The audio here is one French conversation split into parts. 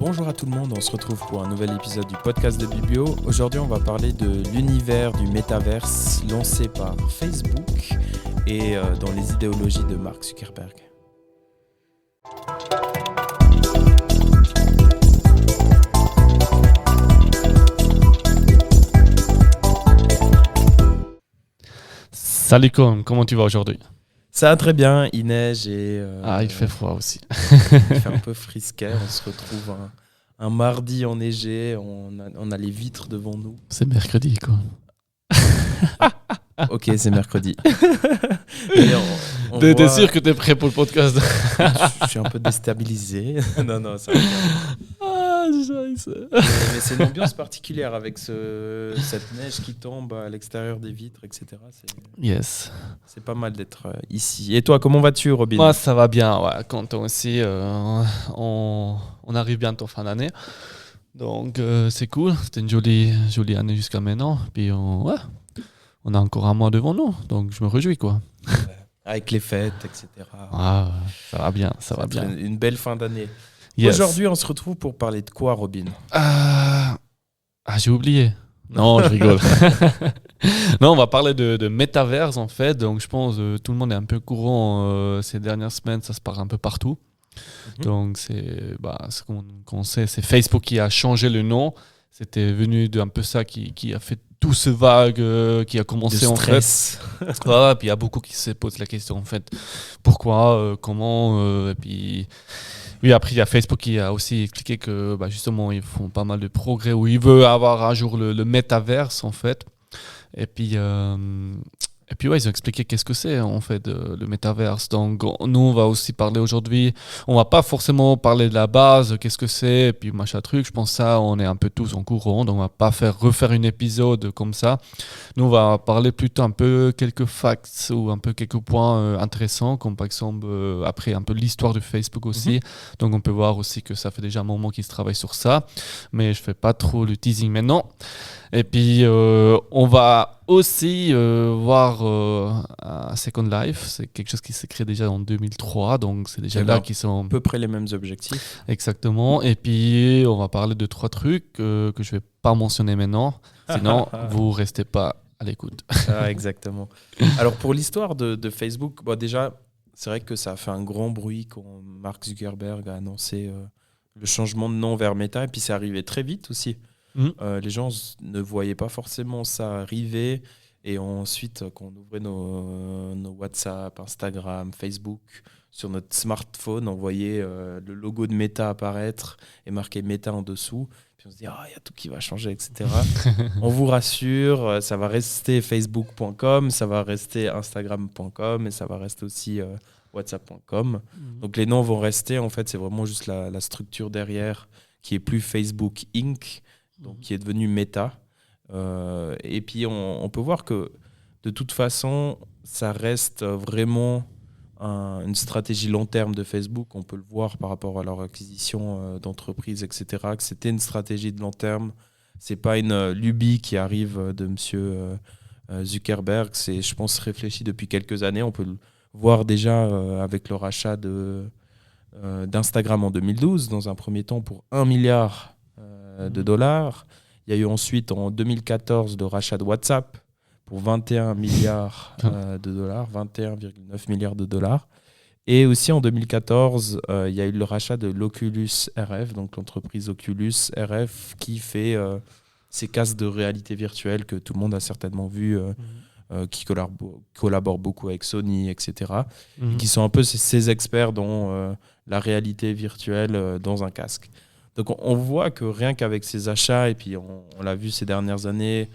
Bonjour à tout le monde, on se retrouve pour un nouvel épisode du podcast de Biblio. Aujourd'hui, on va parler de l'univers du métaverse lancé par Facebook et dans les idéologies de Mark Zuckerberg. Salut Com, comment tu vas aujourd'hui? Ça va très bien, il neige et... Il fait froid aussi. Il fait un peu frisquet, on se retrouve un mardi enneigé, on a les vitres devant nous. C'est mercredi quoi. Ok, c'est mercredi. T'es sûr que t'es prêt pour le podcast? Je suis un peu déstabilisé. Non, ça va. Mais c'est une ambiance particulière avec cette neige qui tombe à l'extérieur des vitres, etc. Yes. C'est pas mal d'être ici. Et toi, comment vas-tu, Robin? Moi, ça va bien, ouais. Content aussi. On arrive bientôt fin d'année. Donc, c'est cool. C'était une jolie année jusqu'à maintenant. Puis, on a encore un mois devant nous. Donc, je me réjouis, quoi. Avec les fêtes, etc. Ça va bien, ça va bien. Une belle fin d'année. Yes. Aujourd'hui, on se retrouve pour parler de quoi, Robin? J'ai oublié. Non, je rigole. Non, on va parler de métaverse en fait. Donc, je pense que tout le monde est un peu courant ces dernières semaines. Ça se parle un peu partout. Donc, ce qu'on sait, c'est Facebook qui a changé le nom. C'était venu d'un peu ça qui a fait tout ce vague qui a commencé en fait. Puis il y a beaucoup qui se posent la question en fait. Pourquoi, comment, et puis... Oui, après, il y a Facebook qui a aussi expliqué que justement, ils font pas mal de progrès, où ils veulent avoir un jour le métaverse, en fait. Et puis ouais, ils ont expliqué qu'est-ce que c'est, en fait, le métaverse. Donc, nous, on va aussi parler aujourd'hui. On va pas forcément parler de la base, qu'est-ce que c'est, et puis machin truc. Je pense que ça, on est un peu tous en courant, donc on va pas refaire un épisode comme ça. Nous, on va parler plutôt un peu quelques facts ou un peu quelques points intéressants, comme par exemple, après, un peu l'histoire de Facebook aussi. Donc, on peut voir aussi que ça fait déjà un moment qu'ils se travaillent sur ça. Mais je fais pas trop le teasing maintenant. Et puis, on va aussi voir un Second Life. C'est quelque chose qui s'est créé déjà en 2003. Donc, c'est déjà là qu'ils sont... à peu près les mêmes objectifs. Exactement. Et puis, on va parler de 3 trucs que je vais pas mentionner maintenant. Sinon, vous restez pas à l'écoute. Exactement. Alors, pour l'histoire de Facebook, déjà, c'est vrai que ça a fait un grand bruit quand Mark Zuckerberg a annoncé le changement de nom vers Meta. Et puis, c'est arrivé très vite aussi. Les gens ne voyaient pas forcément ça arriver. Et ensuite, quand on ouvrait nos WhatsApp, Instagram, Facebook, sur notre smartphone, on voyait le logo de Meta apparaître et marqué Meta en dessous. Puis on se dit, il y a tout qui va changer, etc. On vous rassure, ça va rester facebook.com, ça va rester instagram.com et ça va rester aussi whatsapp.com. Donc les noms vont rester. En fait, c'est vraiment juste la structure derrière qui est plus Facebook Inc., donc qui est devenu Meta. Et puis on peut voir que de toute façon, ça reste vraiment une stratégie long terme de Facebook. On peut le voir par rapport à leur acquisition d'entreprises, etc., que c'était une stratégie de long terme. C'est pas une lubie qui arrive de monsieur Zuckerberg. C'est, je pense, réfléchi depuis quelques années. On peut le voir déjà avec le rachat d'Instagram en 2012, dans un premier temps pour 1 milliard de dollars. Il y a eu ensuite en 2014 le rachat de WhatsApp pour 21 milliards de dollars, 21,9 milliards de dollars. Et aussi en 2014, il y a eu le rachat de l'Oculus RF, donc l'entreprise Oculus RF qui fait ces casques de réalité virtuelle que tout le monde a certainement vu, qui collaborent beaucoup avec Sony, etc. Et qui sont un peu ces experts dans la réalité virtuelle dans un casque. Donc on voit que rien qu'avec ces achats, et puis on l'a vu ces dernières années,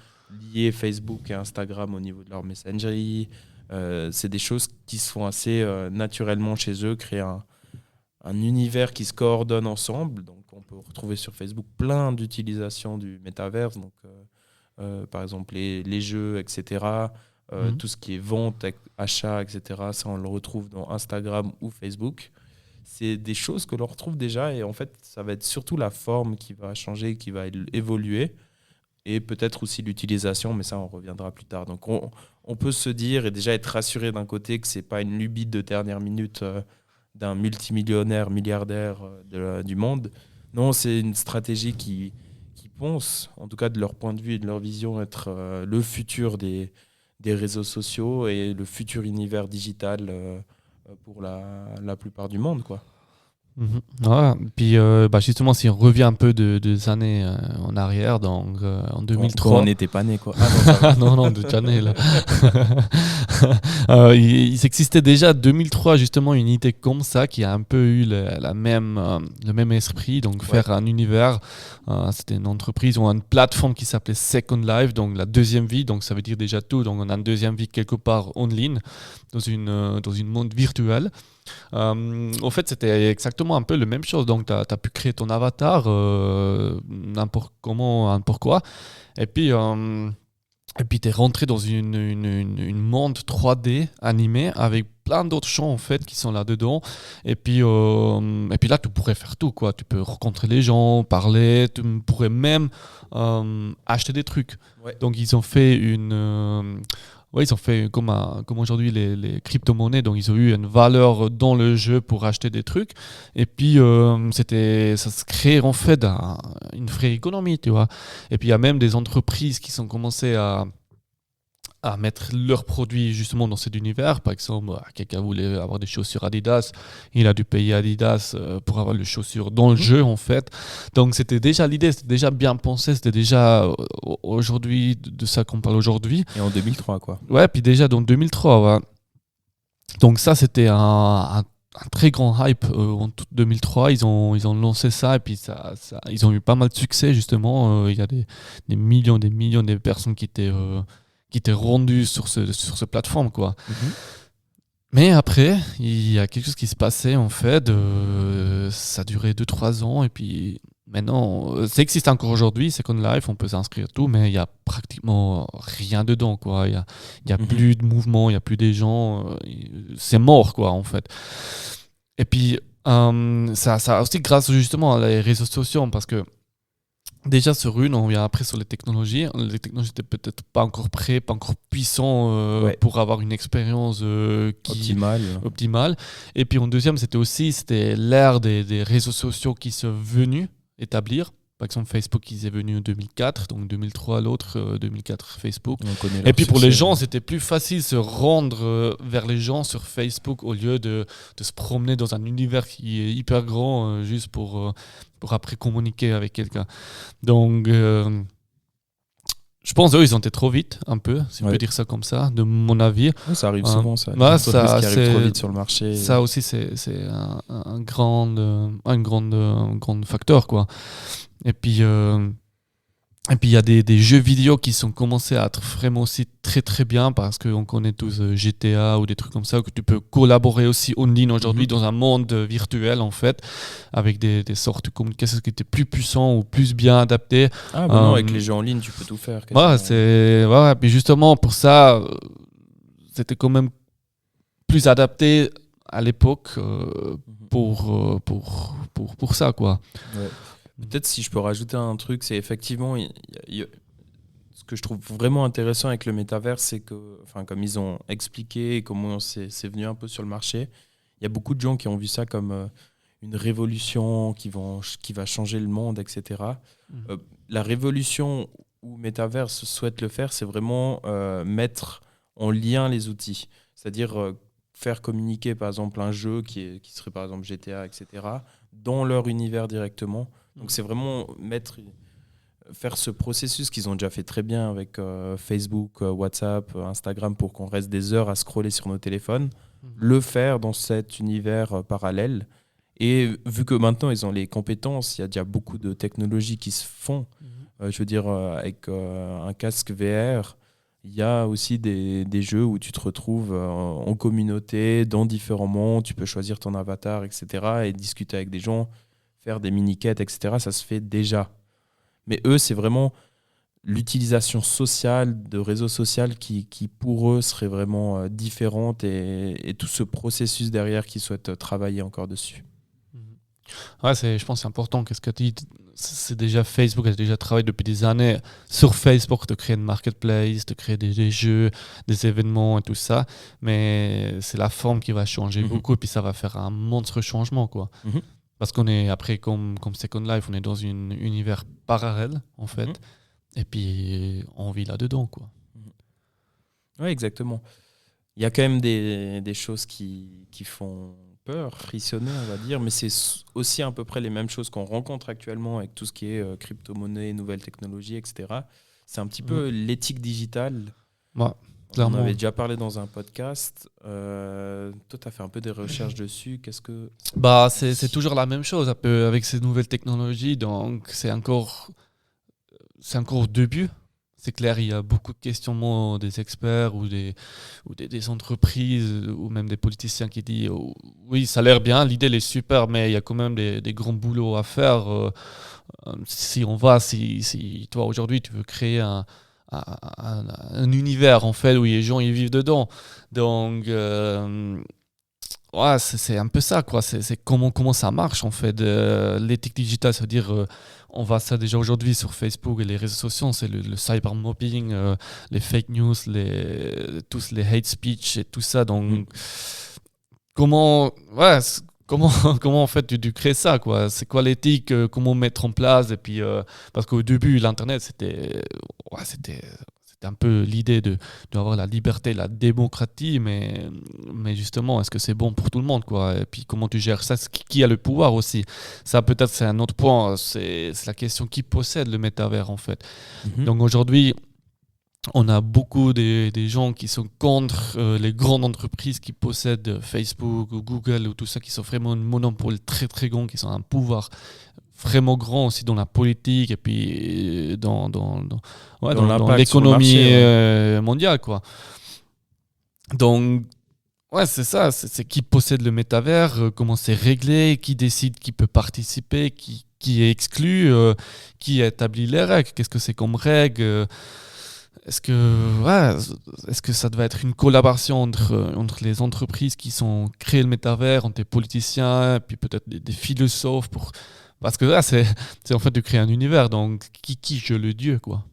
lier Facebook et Instagram au niveau de leur messagerie, c'est des choses qui se font assez naturellement chez eux, créer un univers qui se coordonne ensemble. Donc on peut retrouver sur Facebook plein d'utilisations du métaverse, donc par exemple les jeux, etc. Tout ce qui est vente, achat, etc. Ça on le retrouve dans Instagram ou Facebook. C'est des choses que l'on retrouve déjà et en fait, ça va être surtout la forme qui va changer, qui va évoluer et peut-être aussi l'utilisation, mais ça, on reviendra plus tard. Donc, on peut se dire et déjà être rassuré d'un côté que ce n'est pas une lubie de dernière minute d'un multimillionnaire, milliardaire du monde. Non, c'est une stratégie qui pense, en tout cas de leur point de vue et de leur vision, être le futur des réseaux sociaux et le futur univers digital pour la plupart du monde, quoi. Ouais. Puis justement, si on revient un peu des années en arrière, donc en 2003. Quand on n'était pas né, quoi. Ah non, ça va. non, de Janet, là. Il existait déjà en 2003, justement, une idée comme ça qui a un peu eu le même esprit, donc faire un univers. C'était une entreprise ou une plateforme qui s'appelait Second Life, donc la deuxième vie, donc ça veut dire déjà tout. Donc on a une deuxième vie quelque part en ligne, dans une monde virtuel. Au fait, c'était exactement un peu la même chose. Donc, tu as pu créer ton avatar, n'importe comment, n'importe quoi. Et puis tu es rentré dans une monde 3D animé avec plein d'autres gens en fait qui sont là-dedans. Et puis là, tu pourrais faire tout, quoi. Tu peux rencontrer les gens, parler, tu pourrais même acheter des trucs. Ouais. Donc, ils ont fait ils ont fait comme aujourd'hui les crypto-monnaies, donc ils ont eu une valeur dans le jeu pour acheter des trucs. Et puis ça se crée en fait une vraie économie, tu vois. Et puis il y a même des entreprises qui sont commencées à mettre leurs produits justement dans cet univers. Par exemple, quelqu'un voulait avoir des chaussures Adidas, il a dû payer Adidas pour avoir les chaussures dans le jeu en fait. Donc c'était déjà l'idée, c'était déjà bien pensé, c'était déjà aujourd'hui de ça qu'on parle aujourd'hui. Et en 2003, quoi. Ouais, puis déjà dans 2003, ouais. Donc ça c'était un très grand hype en 2003. Ils ont lancé ça et puis ils ont eu pas mal de succès justement. Il y a des millions de personnes qui étaient rendues sur ce plateforme, quoi. Mais après, il y a quelque chose qui se passait en fait. Ça a duré 2-3 ans et puis maintenant, ça existe encore aujourd'hui, Second Life, on peut s'inscrire tout, mais il y a pratiquement rien dedans, quoi. Il y a plus de mouvement, il y a plus des gens, c'est mort, quoi, en fait. Et puis ça aussi grâce justement à les réseaux sociaux, parce que déjà sur on vient après sur les technologies. Les technologies n'étaient peut-être pas encore prêtes, pas encore puissants pour avoir une expérience optimale. Et puis en deuxième, c'était l'ère des réseaux sociaux qui sont venus établir. Par exemple, Facebook, ils est venu en 2004, donc 2003 l'autre, 2004 Facebook. Et puis pour les gens, c'était plus facile de se rendre vers les gens sur Facebook au lieu de se promener dans un univers qui est hyper grand juste pour après communiquer avec quelqu'un. Donc, je pense qu'eux, ils ont été trop vite, un peu, si on peut dire ça comme ça, de mon avis. Ouais, ça arrive souvent, ça. Qui arrive trop vite sur le marché. Ça aussi, c'est un grand facteur, quoi. Et puis il y a des jeux vidéo qui sont commencés à être vraiment aussi très très bien, parce qu'on connaît tous GTA ou des trucs comme ça, que tu peux collaborer aussi en ligne aujourd'hui dans un monde virtuel en fait, avec des sortes de communications qui étaient plus puissants ou plus bien adaptés. Non, avec les jeux en ligne, tu peux tout faire. Puis justement pour ça, c'était quand même plus adapté à l'époque pour ça, quoi. Ouais. Peut-être si je peux rajouter un truc, c'est effectivement ce que je trouve vraiment intéressant avec le métavers, c'est que, comme ils ont expliqué comment c'est venu un peu sur le marché, il y a beaucoup de gens qui ont vu ça comme une révolution qui va changer le monde, etc. La révolution où Metaverse souhaite le faire, c'est vraiment mettre en lien les outils, c'est-à-dire faire communiquer par exemple un jeu qui serait par exemple GTA, etc., dans leur univers directement. Donc c'est vraiment faire ce processus qu'ils ont déjà fait très bien avec Facebook, WhatsApp, Instagram, pour qu'on reste des heures à scroller sur nos téléphones, le faire dans cet univers parallèle. Et vu que maintenant ils ont les compétences, il y a déjà beaucoup de technologies qui se font. Je veux dire, avec un casque VR, il y a aussi des jeux où tu te retrouves en communauté, dans différents mondes, tu peux choisir ton avatar, etc. et discuter avec des gens, faire des mini-quêtes, etc. Ça se fait déjà. Mais eux, c'est vraiment l'utilisation sociale de réseaux sociaux qui pour eux, serait vraiment différente, et tout ce processus derrière qu'ils souhaitent travailler encore dessus. Ouais, je pense que c'est important. Qu'est-ce que tu dis ? C'est déjà Facebook a déjà travaillé depuis des années sur Facebook de créer une marketplace, de créer des jeux, des événements et tout ça. Mais c'est la forme qui va changer beaucoup, et puis ça va faire un monstre changement, quoi. Parce qu'on est, après, comme Second Life, on est dans un univers parallèle, en fait. Et puis, on vit là-dedans, quoi. Oui, exactement. Il y a quand même des choses qui font peur, frissonner, on va dire, mais c'est aussi à peu près les mêmes choses qu'on rencontre actuellement avec tout ce qui est crypto-monnaie, nouvelles technologies, etc. C'est un petit peu l'éthique digitale. Ouais, On clairement. en avait déjà parlé dans un podcast. Toi, tu as fait un peu des recherches dessus. Qu'est-ce que... C'est toujours la même chose un peu avec ces nouvelles technologies, donc c'est encore au début. C'est clair, il y a beaucoup de questionnements des experts ou des entreprises ou même des politiciens qui disent oui, ça a l'air bien, l'idée elle est super, mais il y a quand même des grands boulots à faire. Si toi aujourd'hui tu veux créer un univers en fait où les gens ils vivent dedans, donc ouais, c'est un peu ça, quoi. C'est comment ça marche, en fait. L'éthique digitale, ça veut dire, on voit ça déjà aujourd'hui sur Facebook et les réseaux sociaux, c'est le cybermobbing, les fake news, tous les hate speech et tout ça. Donc, comment, comment en fait tu crées ça, quoi? C'est quoi l'éthique? Comment mettre en place? Et puis, parce qu'au début, l'Internet, c'était un peu l'idée d'avoir la liberté, la démocratie, mais justement, est-ce que c'est bon pour tout le monde, quoi? Et puis comment tu gères ça? Qui a le pouvoir aussi? Ça, peut-être, c'est un autre point. C'est la question qui possède le métavers, en fait. Donc aujourd'hui, on a beaucoup des gens qui sont contre les grandes entreprises qui possèdent Facebook ou Google ou tout ça, qui sont vraiment un monopole très très grand, qui sont un pouvoir vraiment grand aussi dans la politique et puis dans l'économie mondiale, quoi. Donc, ouais, c'est ça, c'est qui possède le métavers, comment c'est réglé, qui décide qui peut participer, qui est exclu, qui établit les règles, qu'est-ce que c'est comme règles. Est-ce que ça doit être une collaboration entre les entreprises qui sont créées le métavers, entre les politiciens, et puis peut-être des philosophes parce que là, c'est en fait de créer un univers, donc qui joue le dieu, quoi.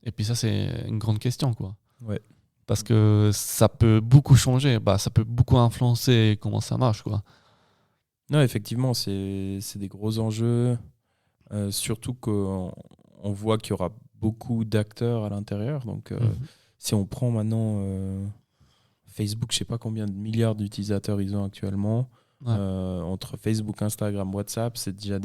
Et puis ça, c'est une grande question, quoi. Ouais. Parce que ça peut beaucoup changer, ça peut beaucoup influencer comment ça marche, quoi. Non, effectivement, c'est des gros enjeux, surtout qu'on voit qu'il y aura beaucoup d'acteurs à l'intérieur. Donc, si on prend maintenant Facebook, je ne sais pas combien de milliards d'utilisateurs ils ont actuellement. Ouais. Entre Facebook, Instagram, WhatsApp, c'est déjà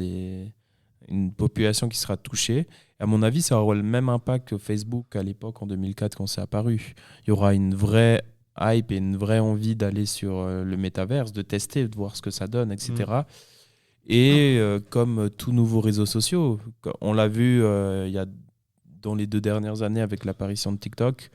une population qui sera touchée. Et à mon avis, ça aura le même impact que Facebook à l'époque, en 2004, quand c'est apparu. Il y aura une vraie hype et une vraie envie d'aller sur le métaverse, de tester, de voir ce que ça donne, etc. Et comme tous nouveaux réseaux sociaux, on l'a vu il y a dans les 2 dernières années avec l'apparition de TikTok,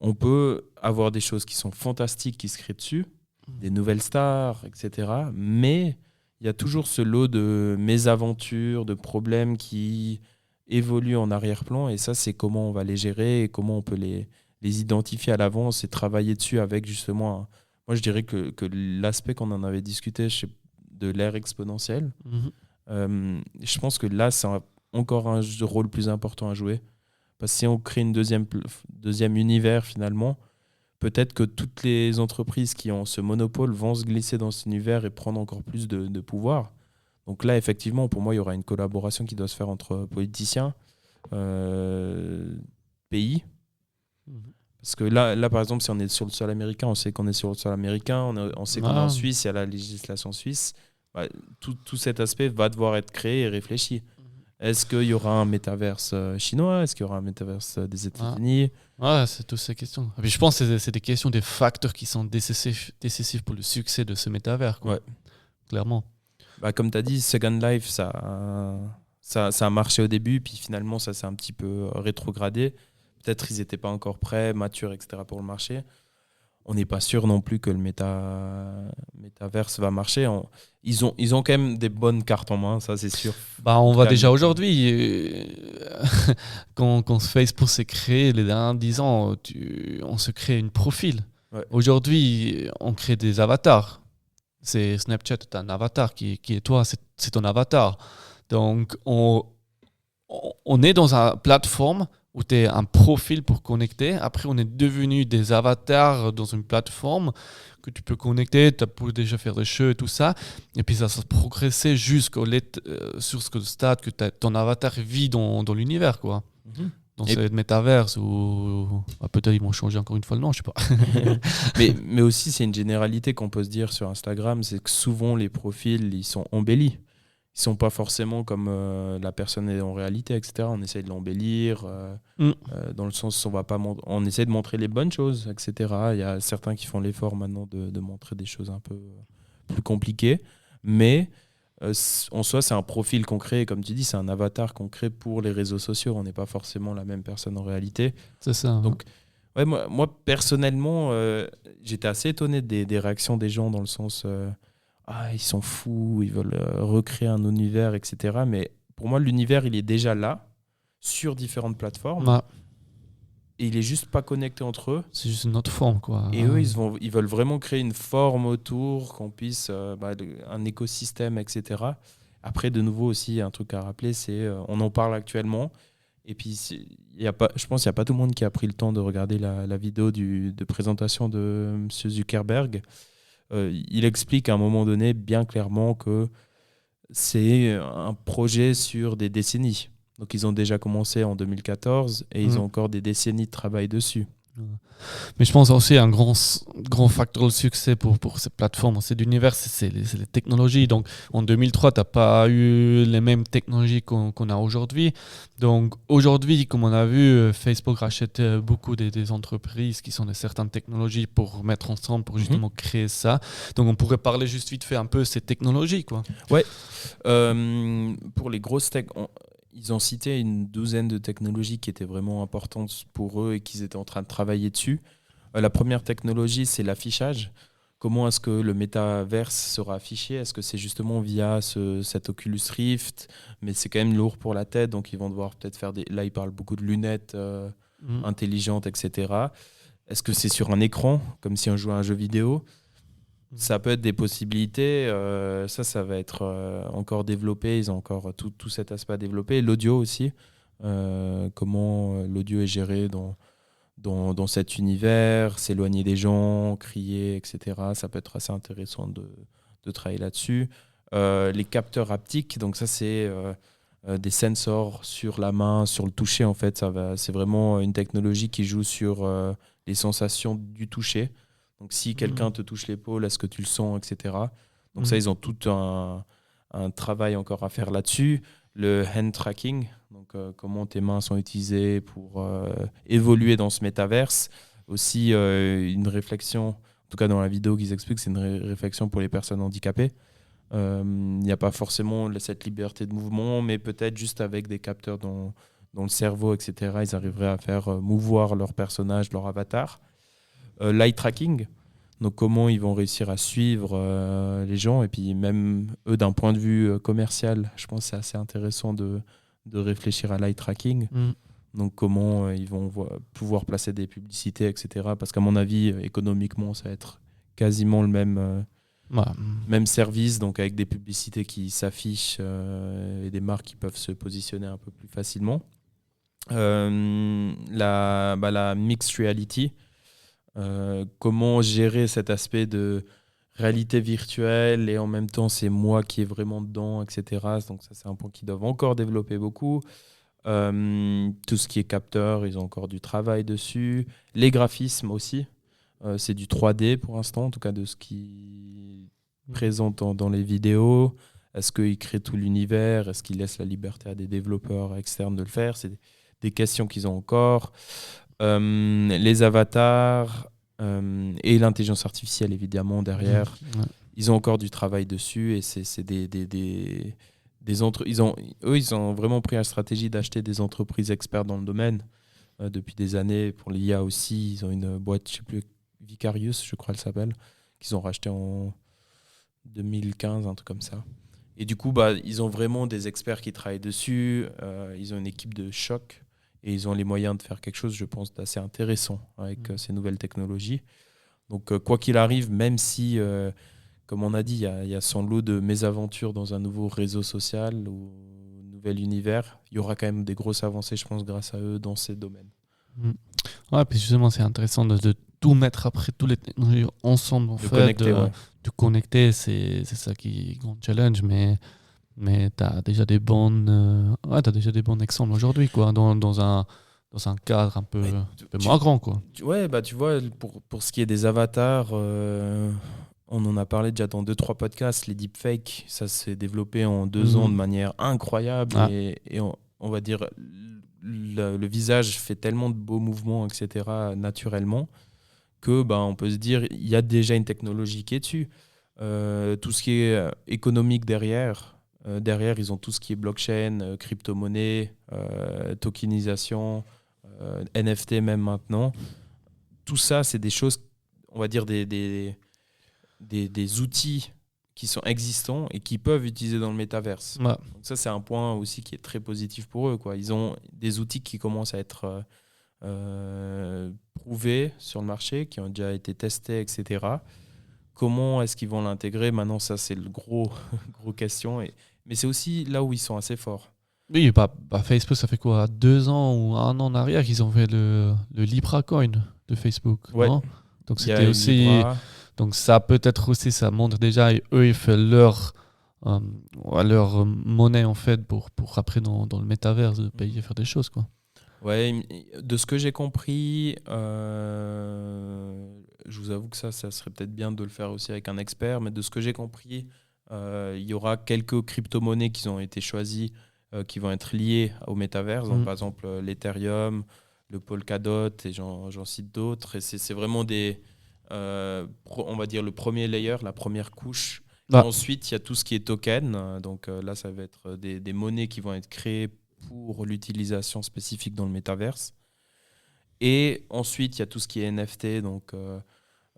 on peut avoir des choses qui sont fantastiques qui se créent dessus, des nouvelles stars, etc. Mais il y a toujours ce lot de mésaventures, de problèmes qui évoluent en arrière-plan. Et ça, c'est comment on va les gérer et comment on peut les identifier à l'avance et travailler dessus avec justement... Moi, je dirais que l'aspect qu'on en avait discuté de l'ère exponentielle, je pense que là, c'est encore un rôle plus important à jouer. Parce que si on crée une deuxième univers, finalement, peut-être que toutes les entreprises qui ont ce monopole vont se glisser dans cet univers et prendre encore plus de pouvoir. Donc là, effectivement, pour moi, il y aura une collaboration qui doit se faire entre politiciens, pays. Parce que là, par exemple, si on est sur le sol américain, on sait qu'on est sur le sol américain, on sait qu'on est en Suisse, il y a la législation suisse. Tout cet aspect va devoir être créé et réfléchi. Est-ce qu'il y aura un métaverse chinois? Est-ce qu'il y aura un métaverse des États-Unis? Ouais, c'est toutes ces questions. Et puis je pense que c'est des questions, des facteurs qui sont décisifs pour le succès de ce métavers, quoi. Ouais. Clairement. Comme tu as dit, Second Life, ça a marché au début, puis finalement, ça s'est un petit peu rétrogradé. Peut-être qu'ils n'étaient pas encore prêts, matures, etc. pour le marché. On n'est pas sûr non plus que le métaverse va marcher. Ils ont quand même des bonnes cartes en main, ça c'est sûr. On voit déjà aujourd'hui, quand Facebook s'est créé, les derniers 10 ans, on se crée une profil. Ouais. Aujourd'hui, on crée des avatars. C'est Snapchat, c'est un avatar qui est toi, c'est ton avatar. Donc, on est dans une plateforme où tu es un profil pour connecter. Après, on est devenu des avatars dans une plateforme que tu peux connecter, tu peux déjà faire des jeux et tout ça. Et puis ça s'est progressé sur ce stade que ton avatar vit dans l'univers, quoi. Mhm. Dans cette métaverse où peut-être ils vont changer encore une fois le nom, je sais pas. mais aussi, c'est une généralité qu'on peut se dire sur Instagram, c'est que souvent les profils, ils sont embellis. Ils sont pas forcément comme la personne est en réalité, etc. On essaie de l'embellir, dans le sens où on essaie de montrer les bonnes choses, etc. Il y a certains qui font l'effort maintenant de montrer des choses un peu plus compliquées, mais en soi, c'est un profil qu'on crée, comme tu dis, c'est un avatar qu'on crée pour les réseaux sociaux. On n'est pas forcément la même personne en réalité. C'est ça. Donc, ouais, moi personnellement, j'étais assez étonné des réactions des gens dans le sens ils sont fous, ils veulent recréer un univers, etc. Mais pour moi, l'univers, il est déjà là, sur différentes plateformes. Ouais. Et il est juste pas connecté entre eux. C'est juste une autre forme, quoi. Et eux, ils veulent vraiment créer une forme autour, qu'on puisse, un écosystème, etc. Après, de nouveau aussi, un truc à rappeler, c'est on en parle actuellement. Et puis, je pense qu'il n'y a pas tout le monde qui a pris le temps de regarder la vidéo de présentation de M. Zuckerberg. Il explique à un moment donné bien clairement que c'est un projet sur des décennies. Donc, ils ont déjà commencé en 2014 et ils ont encore des décennies de travail dessus. Mais je pense aussi un grand facteur de succès pour cette plateforme, cet univers, c'est les technologies. Donc en 2003, tu n'as pas eu les mêmes technologies qu'on a aujourd'hui. Donc aujourd'hui, comme on a vu, Facebook rachète beaucoup des entreprises qui sont de certaines technologies pour mettre ensemble, pour justement créer ça. Donc on pourrait parler juste vite fait un peu de ces technologies, quoi. Ouais. Pour les grosses tech, ils ont cité une douzaine de technologies qui étaient vraiment importantes pour eux et qu'ils étaient en train de travailler dessus. La première technologie, c'est l'affichage. Comment est-ce que le métaverse sera affiché? Est-ce que c'est justement via cet Oculus Rift? Mais c'est quand même lourd pour la tête, donc ils vont devoir peut-être faire des... Là, ils parlent beaucoup de lunettes intelligentes, etc. Est-ce que c'est sur un écran, comme si on jouait à un jeu vidéo? Ça peut être des possibilités. Ça va être encore développé. Ils ont encore tout cet aspect à développer. L'audio aussi. Comment l'audio est géré dans cet univers, s'éloigner des gens, crier, etc. Ça peut être assez intéressant de travailler là-dessus. Les capteurs haptiques, donc ça c'est des sensors sur la main, sur le toucher en fait. C'est vraiment une technologie qui joue sur les sensations du toucher. Donc si quelqu'un te touche l'épaule, est-ce que tu le sens, etc. Donc ça, ils ont tout un travail encore à faire là-dessus. Le hand tracking, donc comment tes mains sont utilisées pour évoluer dans ce métaverse. Aussi une réflexion, en tout cas dans la vidéo qu'ils expliquent, c'est une réflexion pour les personnes handicapées. Il n'y a pas forcément cette liberté de mouvement, mais peut-être juste avec des capteurs dans le cerveau, etc., ils arriveraient à faire mouvoir leur personnage, leur avatar. L'eye tracking, donc comment ils vont réussir à suivre les gens, et puis même eux d'un point de vue commercial, je pense que c'est assez intéressant de réfléchir à l'eye tracking. Donc comment ils vont pouvoir placer des publicités, etc. Parce qu'à mon avis, économiquement, ça va être quasiment le même service, donc avec des publicités qui s'affichent et des marques qui peuvent se positionner un peu plus facilement. La mixed reality, comment gérer cet aspect de réalité virtuelle et en même temps c'est moi qui est vraiment dedans, etc. Donc ça c'est un point qu'ils doivent encore développer beaucoup. Tout ce qui est capteur, ils ont encore du travail dessus. Les graphismes aussi, c'est du 3D pour l'instant, en tout cas de ce qui est présent dans les vidéos. Est-ce qu'ils créent tout l'univers? Est-ce qu'ils laissent la liberté à des développeurs externes de le faire? C'est des questions qu'ils ont encore. Les avatars et l'intelligence artificielle évidemment derrière, ils ont encore du travail dessus et c'est ils ont vraiment pris la stratégie d'acheter des entreprises expertes dans le domaine depuis des années. Pour l'IA aussi, ils ont une boîte, je sais plus, Vicarious je crois elle s'appelle, qu'ils ont racheté en 2015, un truc comme ça. Et du coup ils ont vraiment des experts qui travaillent dessus, ils ont une équipe de choc. Et ils ont les moyens de faire quelque chose, je pense, d'assez intéressant avec ces nouvelles technologies. Donc, quoi qu'il arrive, même si, comme on a dit, il y a son lot de mésaventures dans un nouveau réseau social ou nouvel univers, il y aura quand même des grosses avancées, je pense, grâce à eux dans ces domaines. Ouais, puis justement, c'est intéressant de tout mettre après, toutes les technologies ensemble, en De fait. connecter, De connecter, c'est ça qui est grand challenge, mais tu as déjà des t'as déjà des bons exemples aujourd'hui, quoi, dans un cadre un peu moins grand, quoi. Tu vois, pour ce qui est des avatars, on en a parlé déjà dans 2-3 podcasts, les deepfakes, ça s'est développé en 2 ans de manière incroyable. Et on va dire, le visage fait tellement de beaux mouvements, etc., naturellement, que on peut se dire, il y a déjà une technologie qui est dessus. Tout ce qui est économique derrière, ils ont tout ce qui est blockchain, crypto-monnaie, tokenisation, NFT même maintenant. Tout ça, c'est des choses, on va dire, des outils qui sont existants et qui peuvent utiliser dans le métaverse. Ouais. Donc ça, c'est un point aussi qui est très positif pour eux, quoi. Ils ont des outils qui commencent à être prouvés sur le marché, qui ont déjà été testés, etc. Comment est-ce qu'ils vont l'intégrer? Maintenant, ça, c'est le gros question. Mais c'est aussi là où ils sont assez forts. Oui, Facebook, ça fait quoi, 2 ans ou 1 an en arrière qu'ils ont fait le Libra Coin de Facebook. Ouais. Non, donc c'était aussi. Libra. Donc ça peut-être aussi, ça montre déjà, eux, ils font leur monnaie, en fait, pour après dans le métavers de payer, faire des choses, quoi. Ouais, de ce que j'ai compris, je vous avoue que ça serait peut-être bien de le faire aussi avec un expert, mais de ce que j'ai compris, il y aura quelques crypto-monnaies qui ont été choisies, qui vont être liées au métavers. Donc, par exemple, l'Ethereum, le Polkadot, et j'en cite d'autres. Et c'est vraiment on va dire, le premier layer, la première couche. Et ensuite, il y a tout ce qui est token. Donc là, ça va être des monnaies qui vont être créées pour l'utilisation spécifique dans le métaverse. Et ensuite, il y a tout ce qui est NFT. Donc,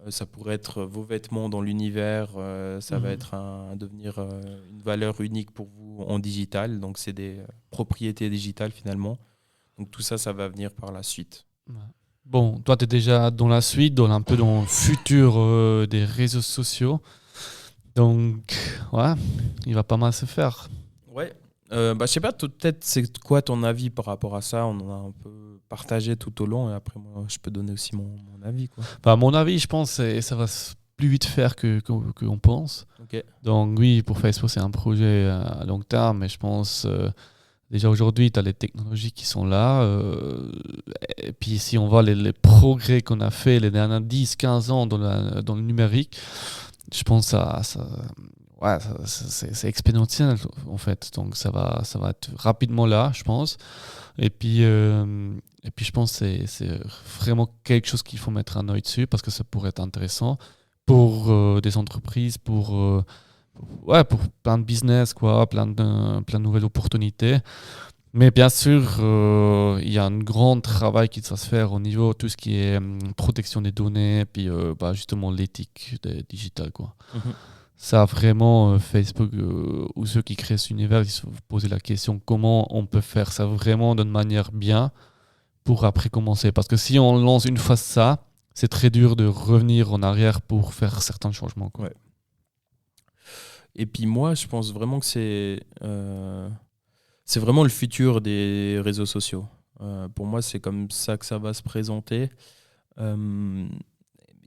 ça pourrait être vos vêtements dans l'univers. Ça va être devenir une valeur unique pour vous en digital. Donc, c'est des propriétés digitales finalement. Donc, tout ça, ça va venir par la suite. Bon, toi, tu es déjà dans la suite, un peu dans le futur des réseaux sociaux. Donc, ouais, il va pas mal se faire. Ouais. Je sais pas, peut-être c'est quoi ton avis par rapport à ça? On en a un peu partagé tout au long et après, moi, je peux donner aussi mon avis, quoi. Mon avis, je pense que ça va plus vite faire qu'on pense. Okay. Donc, oui, pour Facebook, c'est un projet à long terme, mais je pense déjà aujourd'hui, tu as les technologies qui sont là. Et puis, si on voit les progrès qu'on a fait les derniers 10-15 ans dans le numérique, je pense que c'est exponentiel, en fait. Donc, ça va être rapidement là, je pense. Et puis je pense que c'est vraiment quelque chose qu'il faut mettre un œil dessus parce que ça pourrait être intéressant pour des entreprises, pour plein de business, quoi, plein de nouvelles opportunités. Mais bien sûr, il y a un grand travail qui doit se faire au niveau de tout ce qui est protection des données, puis justement l'éthique digitale, quoi. Ça, vraiment, Facebook ou ceux qui créent cet univers, ils se posent la question comment on peut faire ça vraiment d'une manière bien pour après commencer. Parce que si on lance une fois ça, c'est très dur de revenir en arrière pour faire certains changements, quoi. Ouais. Et puis moi, je pense vraiment que c'est vraiment le futur des réseaux sociaux. Pour moi, c'est comme ça que ça va se présenter.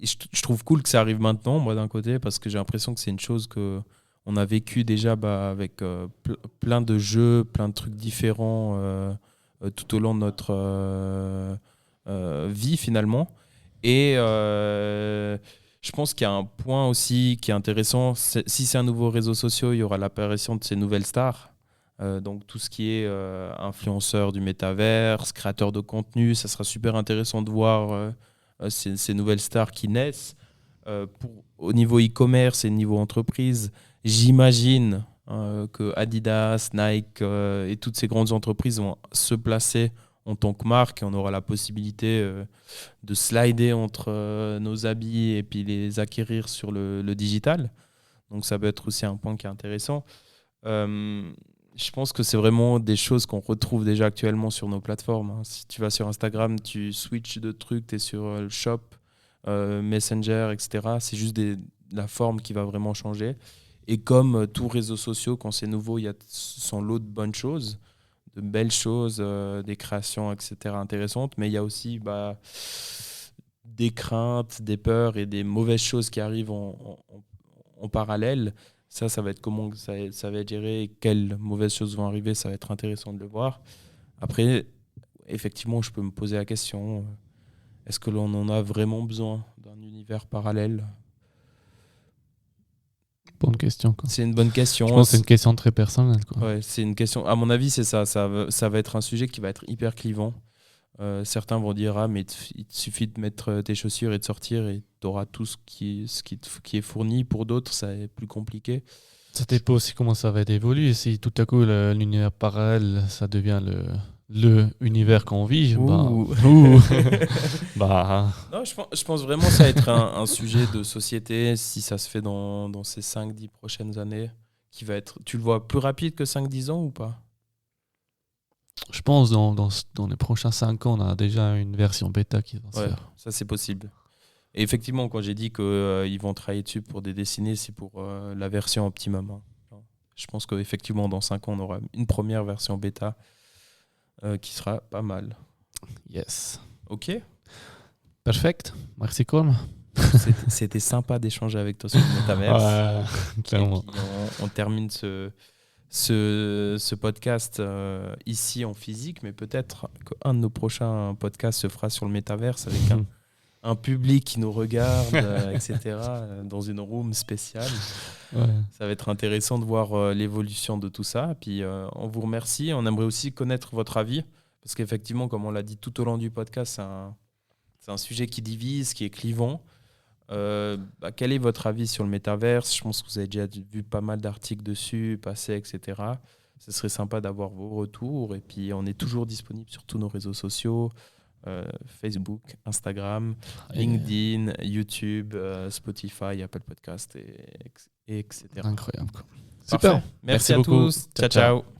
Et je trouve cool que ça arrive maintenant, moi, d'un côté, parce que j'ai l'impression que c'est une chose qu'on a vécu déjà avec plein de jeux, plein de trucs différents tout au long de notre vie, finalement. Et je pense qu'il y a un point aussi qui est intéressant. Si c'est un nouveau réseau social, il y aura l'apparition de ces nouvelles stars. Donc tout ce qui est influenceurs du métaverse, créateurs de contenu, ça sera super intéressant de voir ces nouvelles stars qui naissent. Au niveau e-commerce et niveau entreprise, j'imagine que Adidas, Nike et toutes ces grandes entreprises vont se placer en tant que marque et on aura la possibilité de slider entre nos habits et puis les acquérir sur le digital. Donc ça peut être aussi un point qui est intéressant. Je pense que c'est vraiment des choses qu'on retrouve déjà actuellement sur nos plateformes. Si tu vas sur Instagram, tu switches de trucs, tu es sur le shop, Messenger, etc. C'est juste la forme qui va vraiment changer. Et comme tous réseaux sociaux, quand c'est nouveau, il y a son lot de bonnes choses, de belles choses, des créations, etc. intéressantes. Mais il y a aussi des craintes, des peurs et des mauvaises choses qui arrivent en parallèle. Ça va être comment ça va être géré, quelles mauvaises choses vont arriver, ça va être intéressant de le voir. Après, effectivement, je peux me poser la question, est-ce que l'on en a vraiment besoin d'un univers parallèle ? Bonne question, quoi. C'est une bonne question. Je pense que c'est une question très personnelle, quoi. Ouais, c'est une question. À mon avis, c'est ça. Ça va être un sujet qui va être hyper clivant. Certains vont dire mais il te suffit de mettre tes chaussures et de sortir et tu auras tout ce qui est fourni. Pour d'autres, ça est plus compliqué. Ça dépend aussi comment ça va évoluer. Si tout à coup l'univers parallèle, ça devient le univers qu'on vit, Non, je pense vraiment que ça va être un sujet de société si ça se fait dans ces 5-10 prochaines années. Qui va être, tu le vois plus rapide que 5-10 ans ou pas ? Je pense dans les prochains 5 ans, on a déjà une version bêta qui va se faire. Ça c'est possible. Et effectivement, quand j'ai dit qu'ils vont travailler dessus pour des décennies, c'est pour la version optimum. Hein. Je pense qu'effectivement, dans 5 ans, on aura une première version bêta qui sera pas mal. Yes. Ok. Perfect. Merci, Colm. C'était sympa d'échanger avec toi sur le Metaverse. Clairement. Et puis, on termine ce podcast ici en physique, mais peut-être qu'un de nos prochains podcasts se fera sur le Metaverse avec un public qui nous regarde, etc., dans une room spéciale. Ouais. Ça va être intéressant de voir l'évolution de tout ça. Puis on vous remercie. On aimerait aussi connaître votre avis, parce qu'effectivement, comme on l'a dit tout au long du podcast, c'est un sujet qui divise, qui est clivant. Quel est votre avis sur le métaverse ? Je pense que vous avez déjà vu pas mal d'articles dessus, passer, etc. Ce serait sympa d'avoir vos retours. Et puis, on est toujours disponible sur tous nos réseaux sociaux, Facebook, Instagram, LinkedIn, YouTube, Spotify, Apple Podcast, et etc. Incroyable, quoi. Super. Super. Merci à beaucoup. tous. Ciao, ciao.